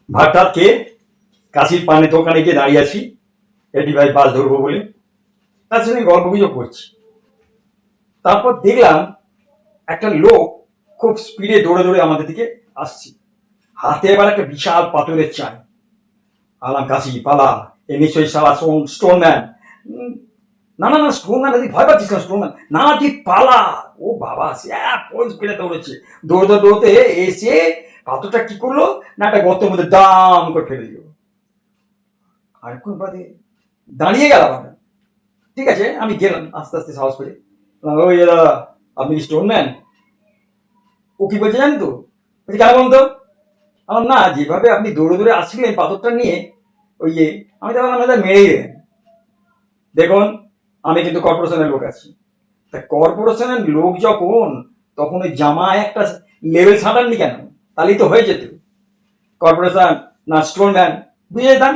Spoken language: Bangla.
ভাত টাত খেয়ে কাশির পানের দোকানে গিয়ে দাঁড়িয়ে আছি, এটি ভাই বাস ধরবো বলে। তার সঙ্গে গল্প গুজব করছি। তারপর দেখলাম একটা লোক খুব স্পিডে দৌড়ে দৌড়ে আমাদের দিকে আসছে, হাতে এবার একটা বিশাল পাথরের চাই। আলাম কাশি পালা, এ নিশ্চয়ই সালা স্টোন ম্যান। না না না, স্টোন ম্যান, তুই ভয় পাচ্ছিস না? স্টোন ম্যান না, তুই পালা। ও বাবা, সে ফুল স্পিডে দৌড়েছে। দৌড়তে দৌড়তে এসে পাথরটা কি করলো না, একটা গর্তের মধ্যে দাম করে ফেলে দিল। আরেকক্ষণ বাদে দাঁড়িয়ে গেল আবার। ঠিক আছে, আমি গেলাম আস্তে আস্তে সাহস করে। বললাম, ওই দাদা, আপনি কি স্টোন ম্যান? ও কি বলছে জানি তো, বলছি কেন বলুন তো। আমার না, যেভাবে আপনি দৌড়ে দৌড়ে আসছিলেন পাথরটা নিয়ে, ওই আমি তো ভাবলাম দাদা মেরেই দেবেন। দেখুন, আমি কিন্তু কর্পোরেশনের লোক আছি। তা কর্পোরেশনের লোক যখন, তখন ওই জামায় একটা লেভেল ছাড়াননি কেন? তাহলেই তো হয়ে যেত। কর্পোরেশন না স্টোন ম্যান বুঝে যেতাম।